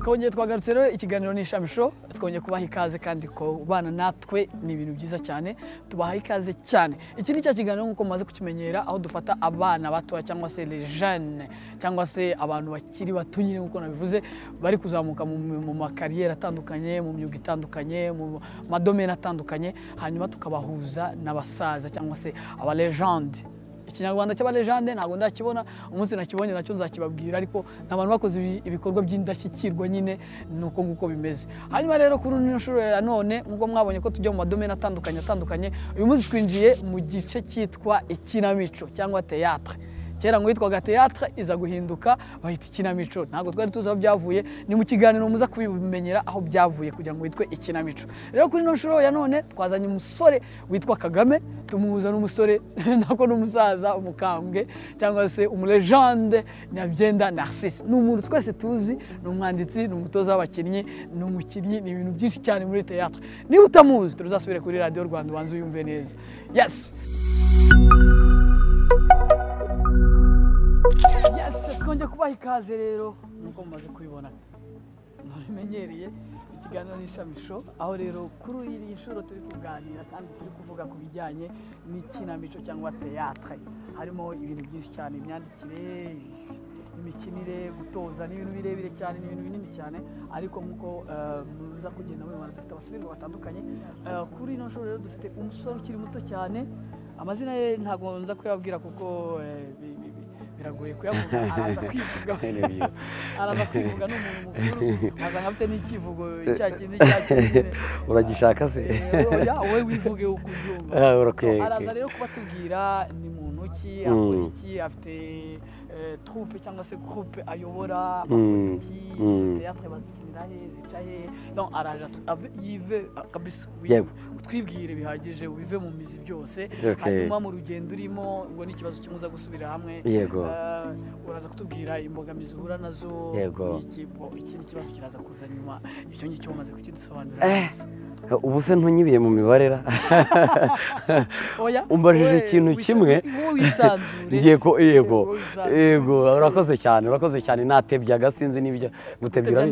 twongeye twagarutse rero ikiganiro ni Ishamisho twongeye kubaha ikaze kandi ko bana natwe ni ibintu byiza cyane tubaha ikaze cyane. Iki ni cya kiganiro nkuko mumaze kukimenyera aho dufata abana bato cyangwa se les jeunes cyangwa se abantu bakiri bato nyine nkuko nabivuze bari kuzamuka mu makariyeri atandukanye mu myuga itandukanye mu madomene atandukanye hanyuma tukabahuza n'abasaza cyangwa se aba legende. Ikinyarwanda cy'aba legende ntago ndakibona umunsi nakibonye nacyo nzakibabwira ariko n'abantu bakoze ibikorwa by'indashyikirwa nyine nuko nguko bimeze. Hanyuma rero kuri ino nshuro ya none nkuko mwabonye ko tujya mu madomene atandukanye uyu munsi twinjiye mu gice cyitwa ikinamico cyangwa théâtre. Kera ngo yitwaga théâtre iza guhinduka bahita ikinamico. Ntago twari tuzi aho byavuye ni mu kiganiro muza kubimenyera aho byavuye kugira ngo yitwe ikinamico. Rero kuri ino nshuro ya none twazanye umusore witwa Kagame tumuhuza n'umusore nako n'umusaza umukambwe cyangwa se umulegende Nyabyenda Narcisse. Ni umuntu twese tuzi ni umwanditsi ni umutoza w'abakinnyi ni umukinnyi ni ibintu byinshi cyane muri théâtre. Ni utamuzi turuzasubire kuri Radio Rwanda ubanze uyumve neza. Yes. Twongeye kubaha ikaze rero nuko mumaze kubibona namenyereye ikiganiro n'Ishamisho aho rero kuri iyi nshuro turi kuganira kandi turi kuvuga ku bijyanye n'ikinamico cyangwa théâtre. Harimo ibintu byinshi cyane imyandikire imikinire gutoza n'ibintu birebire cyane n'ibintu binini cyane ariko nkuko muza kugenda mubibona dufite abatumirwa batandukanye. Kuri ino nshuro rero dufite umusore ukiri muto cyane amazina ye ntago nza kuyabwira kuko biragoye kuyavuga araza kwivuga n'umuntu mukuru azanga afite n'ikivugo cyakindi uragishaka se wowe wivuge uko ubyumva. Araza rero kubatubwira ni muntu ki akora iki afite troupe cyangwa se groupe ayobora iki théâtre bazikinira he zica he donc araje yive kabisa utwibwire bihagije ubive mu mizi byose hanyuma mu rugendo urimo ngo n'ikibazo kimuza gusubira hamwe uraza kutubwira imbogamizi uhura nazo iki kibazo kiraza kuza nyuma icyo ngicyo umaze kukidusobanurira ubu se ntunyibiye mu mibarera umbajije ikintu kimwe ngiye ko yego urakoze cyane natebyaga sinzi n'ibyo gutebya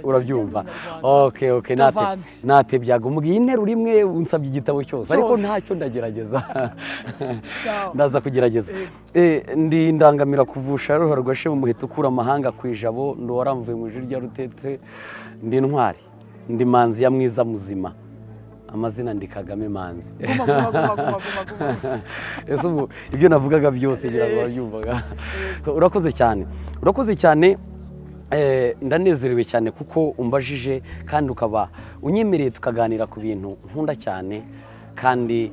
urabyumva okay natebyaga umubwiye interuro imwe unsabye igitabo cyose ariko ntacyo ndagerageza ndaza kugerageza ndi ndangamira kuvusha roho rwashe mu muheto ukura amahanga kwijabo ndo waramvuye mu ijuru rya rutete ndi ntwari ndi manzi ya mwiza muzima amazina ndi Kagame Manzi. Ibyo navugaga byose ngira ngo babyumvaga. Urakoze cyane ndanezerewe cyane kuko umbajije kandi ukaba unyemereye tukaganira ku bintu nkunda cyane kandi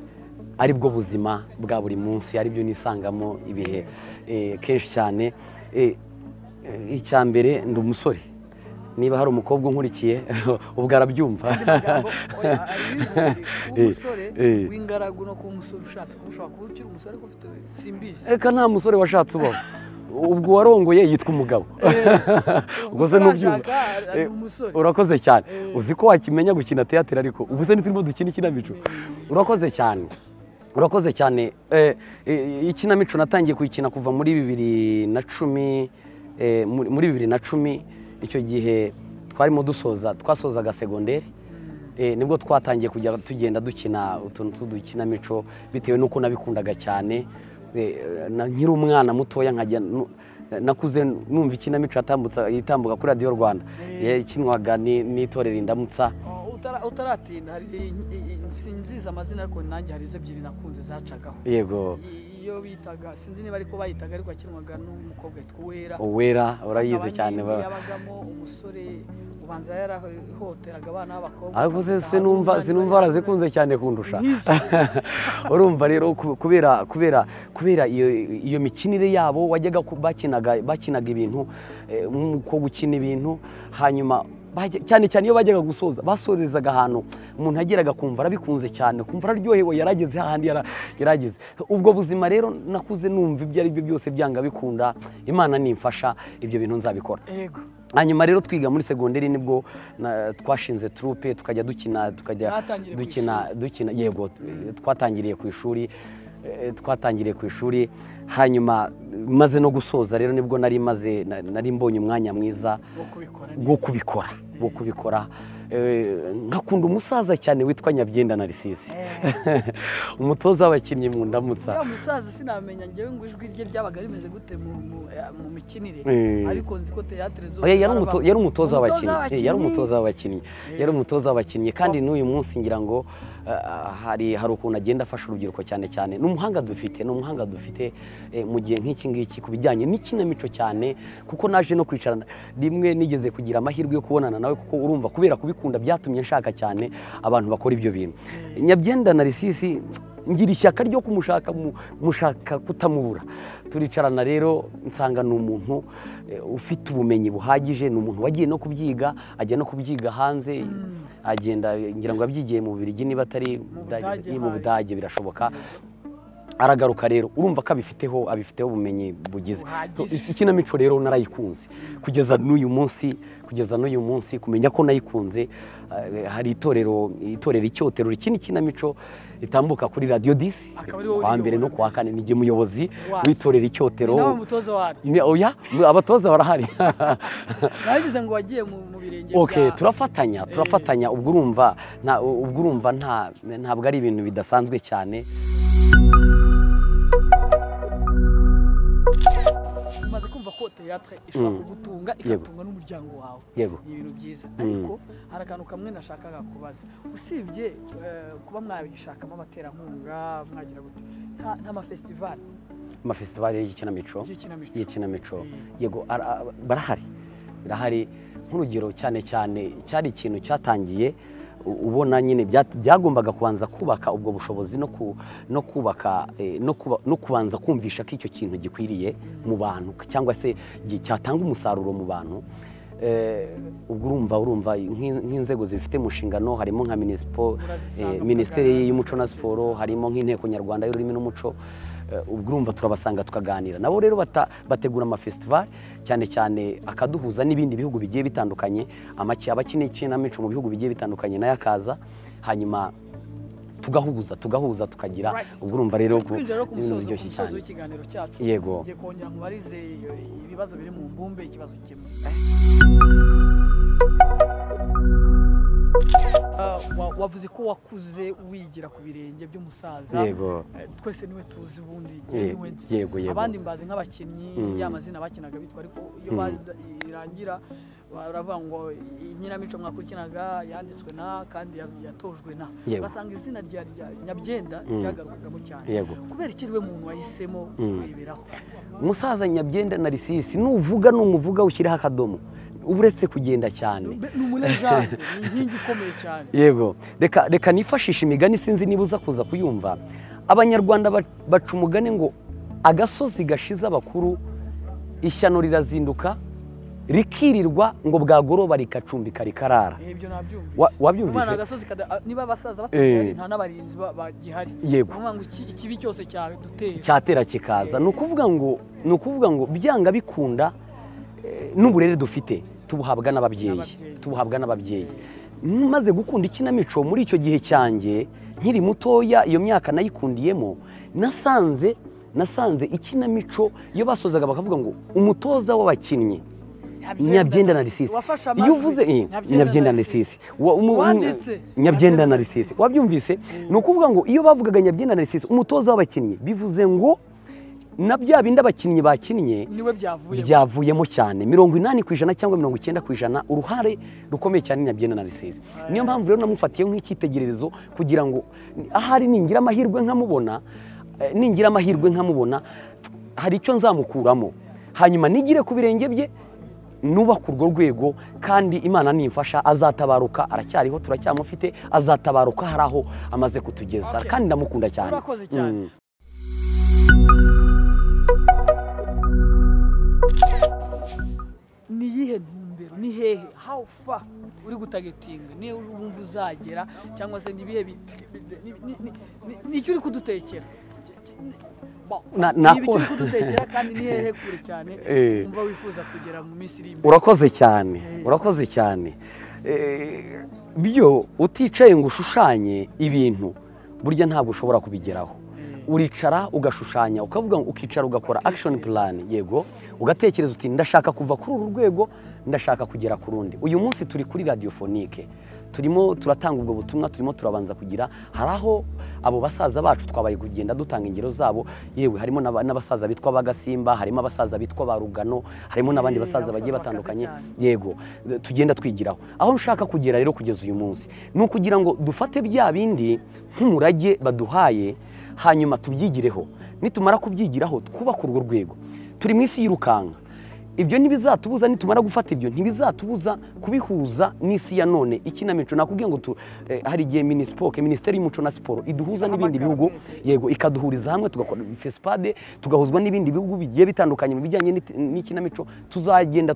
ari bwo buzima bwa buri munsi ari byo nisangamo ibihe kenshi cyane. Icyambere ndi umusore niba hari umukobwa unkurikiye ubwo arabyumva umusore w'ingaragu no kuba umusore ushatse kuba ukiri umusore ariko ufite simbizi eka nta musore washatse ubaho ubwo warongoye yitwa umugabo ubwo se n'ubyumva urakoze cyane uzi ko wakimenya gukina théâtre ariko ubu se nitimo dukina ikinamico urakoze cyane ikinamico natangiye kuyikina kuva muri 2010 icyo gihe twarimo twasozaga secondaire nibwo twatangiye kujya tugenda dukina utuntu tw'udukinamico bitewe nuko nabikundaga cyane nkiri umwana mutoya nkajya nakuze numva ikinamico yitambuka kuri Radio Rwanda ikinwaga n'itorero Indamutsa. Utaratinda hari sinziza amazina ariko nanjye hari ebyiri nakunze zacagaho yego iyo bitaga sinzi niba ariko bayitaga ariko akinwaga n'umukobwa witwa Uwera urayize cyane yabagamo umusore ubanza yarahoteraga abana b'abakobwa ariko sinumva arazikunze cyane kundusha urumva rero kubera iyo mikinire yabo wajyaga bakinaga ibintu ko gukina ibintu hanyuma cyane iyo bajyaga gusoza basorezaga ahantu umuntu ageraga kumva arabikunze cyane kumva araryohewe yarageze hahandi yarageze. Ubwo buzima rero nakuze numva ibyo ari byo byose byanga bikunda Imana nimfasha ibyo bintu nzabikora. Hanyuma rero twiga muri secondaire nibwo twashinze troupe tukajya dukina yego twatangiriye ku ishuri twatangiriye ku ishuri hanyuma maze no gusoza rero nibwo nari mbonye umwanya mwiza wo kubikora nkakunda umusaza cyane witwa Nyabyenda Narcisse umutoza w'abakinnyi mu ndamutsa ya musaza sinamenya ngewe ngo ijwi rye ryabaga rimeze gute mu mikinire ariko nzi ko teatre zo yari umutoza w'abakinnyi kandi n'uyu munsi ngira ngo hari ukuntu agenda afasha urubyiruko cyane cyane n'umuhanga dufite mu gihe nk'iki ngiki ku bijyanye n'ikinamico cyane kuko naje no kwicarana rimwe nigeze kugira amahirwe yo kubonana nawe kuko urumva kubera kubikunda byatumye nshaka cyane abantu bakora ibyo bintu Nyabyenda Narcisse ngira ishyaka ryo mushaka kutamubura turicarana rero nsanga ni umuntu ufite ubumenyi buhagije ni umuntu wagiye no kubyiga ajya no kubyiga hanze agenda ngira ngo abyigiye mu Bubiligi niba atari mu Budage birashoboka aragaruka rero urumva ko abifiteho ubumenyi bugize ikinamico rero narayikunze kugeza n'uyu munsi kumenya ko nayikunze hari itorero Icyotero ikindi kinamico ritambuka kuri Radio 10 kwa mbere no kwa kane nige muyobozi w'itorero Icyotero abatoza barahari nagize ngo wagiye mu birenge turafatanya ubwo urumva ntabwo ari ibintu bidasanzwe cyane umaze kumva ko teatre ishobora kugutunga igatunga n'umuryango wawe ni ibintu byiza ariko hari akantu kamwe nashakaga kubaza usibye kuba mwabishakamo abaterankunga mwagira gute amafestivali y'ikinamico yego barahari nk'urugero cyane cyari ikintu cyatangiye ubona nyine byagombaga kubanza kubaka ubwo bushobozi no kubanza kumvisha ko icyo kintu gikwiriye mu bantu cyangwa se cyatanga umusaruro mu bantu ubwo urumva nk'inzego zifite mu nshingano harimo nka minisiteri y'umuco na siporo harimo nk'inteko nyarwanda y'ururimi n'umuco ubwo urumva turabasanga tukaganira nabo rero bategura amafestivali cyane akaduhuza n'ibindi bihugu bigiye bitandukanye abakina ikinamico mu bihugu bigiye bitandukanye nayo akaza hanyuma tugahuza tukagira ubwo urumva rero ibintu biryoshye cyane w'ikiganiro cyacu yego ngiye kongera nkubarize ibibazo biri mu mbumbe ikibazo kimwe wavuze ko wakuze wigira ku birenge by'umusaza twese niwe tuzi ubundi abandi mbazi nk'abakinnyi y'amazina bakinaga bitwa ariko iyo irangira baravuga ngo inkinamico mwakurikinaga yanditswe kandi yatojwe basanga izina rya Nyabyenda ryagarukagamo cyane kubera iki ariwe muntu wahisemo kureberaho umusaza Nyabyenda Narcisse numuvuga ushyiraho akadomo uretse kugenda cyane ni umulejande ni inkingi ikomeye cyane yego reka nifashisha imigani sinzi niba uza kuza kuyumva abanyarwanda baca umugani ngo agasozi gashize abakuru ishyano rirazinduka rikirirwa ngo bwagoroba rikacumbika rikarara ibyo nabyumvise wabyumvise agasozi niba abasaza batari nta n'abarinzi bagihari yego ngo ikibi cyose cyatera kikaza ni ukuvuga ngo byanga bikunda n'uburere dufite tubuhabwa n'ababyeyi maze gukunda ikinamico muri icyo gihe cyanjye nkiri mutoya iyo myaka nayikundiyemo nasanze ikinamico iyo basozaga bakavuga ngo umutoza w'abakinnyi Nyabyenda Narcisse iyo uvuze Nyabyenda Narcisse Nyabyenda Narcisse wabyumvise ni ukuvuga ngo iyo bavugaga Nyabyenda Narcisse umutoza w'abakinnyi bivuze ngo na bya bindi abakinnyi bakinnye byavuyemo cyane 80% cyangwa 90% uruhare rukomeye cyane Nyabyenda Narcisse niyo mpamvu rero namufatiye nk'icyitegererezo kugira ngo ahari ningira amahirwe nkamubona hari icyo nzamukuramo hanyuma nigire ku birenge bye nubaka urwo rwego kandi Imana nimfasha azatabaruka aracyariho turacyamufite azatabaruka hari aho amaze kutugeza kandi ndamukunda cyane ni iyihe ntumbero ni hehe how far uri gutagetinga niyo wumva uzagera cyangwa se nibihe nicyo uri kudutekera niba icyo uri kudutekera kandi ni hehe kure cyane wumva wifuza kugera mu minsi iri imbere urakoze cyane byo uticaye ngo ushushanye ibintu burya ntabwo ushobora kubigeraho uricara ugashushanya ukavuga ukicara ugakora action plan yego ugatekereza uti ndashaka kuva kuri uru rwego ndashaka kugera ku rundi uyu munsi turi kuri radiophonique turimo turatanga ubwo butumwa turimo turabanza kugira haraho abo basaza bacu twabaye kugenda dutanga ingero zabo yewe harimo n'abasaza bitwa bagasimba harimo abasaza bitwa barugano harimo n'abandi basaza bagiye batandukanye yego tugenda twigiraho aho nshaka kugera rero kugeza uyu munsi no kugira ngo dufate bya bindi nk'umurage baduhaye hanyuma tubyigireho nitumara kubyigiraho twubaka urwo rwego turi mu isi yirukanka ibyo ntibizatubuza nitumara gufata ibyo ntibizatubuza kubihuza n'isi ya none ikinamico nakubwiye ngo hari igihe minisiteri y'umuco na siporo iduhuza n'ibindi bihugu yego ikaduhuriza hamwe tugakora fesipade tugahuzwa n'ibindi bihugu bigiye bitandukanye mu bijyanye n'ikinamico tuzagenda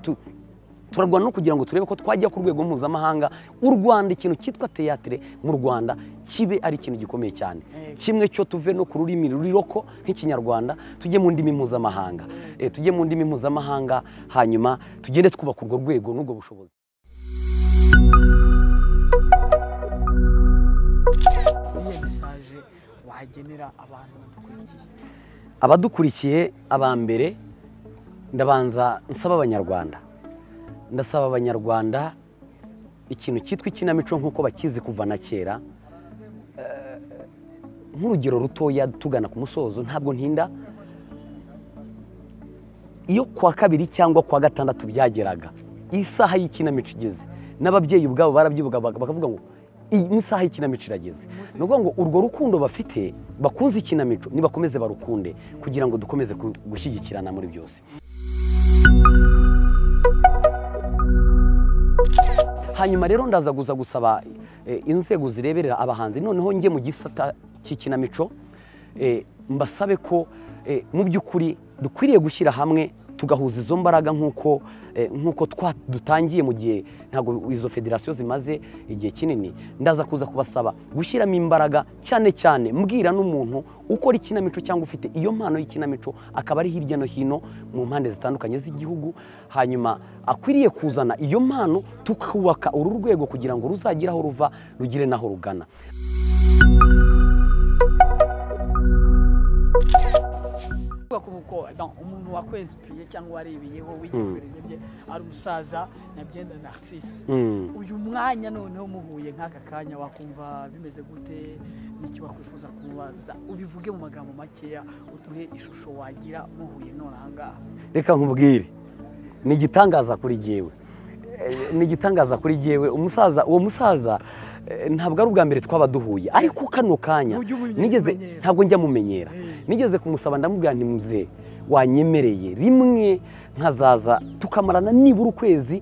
turarwana no kugira ngo turebe ko twajya ku rwego mpuzamahanga u Rwanda ikintu cyitwa teatire mu Rwanda kibe ari ikintu gikomeye cyane kimwe cyo tuve no ku rurimi ruriroko nk'ikinyarwanda tujye mu ndimi mpuzamahanga tujye mu ndimi mpuzamahanga hanyuma tugende twubaka urwo rwego n'ubwo bushobozi iyi message wagenera abantu abadukurikiye abambere ndabanza nsaba abanyarwanda ndasaba abanyarwanda ikintu cyitwa ikinamico nk'uko bakizi kuva na kera nk'urugero rutoya tugana ku musozo ntabwo ntinda iyo kwa kabiri cyangwa kwa gatandatu byageraga isaha y'ikinamico igeze n'ababyeyi ubwabo barabyibuga bakavuga ngo iyi isaha y'ikinamico irageze ni ukuvuga ngo urwo rukundo bafite bakunze ikinamico nibakomeze barukunde kugira ngo dukomeze gushyigikirana muri byose hanyuma rero ndaza gusaba inzego zireberera abahanzi noneho njye mu gisata cy'ikinamico mbasabe ko mu by'ukuri dukwiriye gushyira hamwe tugahuza izo mbaraga nk'uko dutangiye mu gihe ntabwo izo federasiyo zimaze igihe kinini ndaza kuza kubasaba gushyiramo imbaraga cyane cyane mbwira n'umuntu ukora ikinamico cyangwa ufite iyo mpano y'ikinamico akaba ari hirya no hino mu mpande zitandukanye z'igihugu hanyuma akwiriye kuzana iyo mpano tukubaka uru rwego kugira ngo ruzagire aho ruva rugire n'aho rugana umuntu wakwesipiye cyangwa warebeyeho w'igihugu bye ari umusaza Nyabyenda Narcisse uyu mwanya noneho muhuye nk'aka kanya wakumva bimeze gute n'iki wakwifuza kumubaza ubivuge mu magambo makeya uduhe ishusho wagira muhuye none aha ngaha reka nkubwire ni igitangaza kuri jyewe uwo musaza ntabwo ari ubwa mbere twaba duhuye ariko kano kanya ntabwo njya mumenyera nigeze kumusaba ndamubwira nti muze wanyemereye rimwe nkazaza tukamarana nibura ukwezi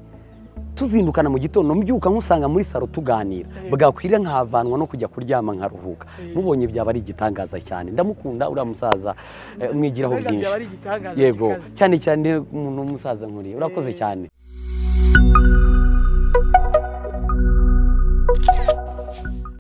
tuzindukana mu gitondo mbyuka nkusanga muri salo tuganira bwakwira nkavanwa no kujya kuryama nkaruhuka mubonye byaba ari igitangaza cyane ndamukunda uriya musaza mwigiraho byinshi yego cyane cyane umuntu w'umusaza nkuriye urakoze cyane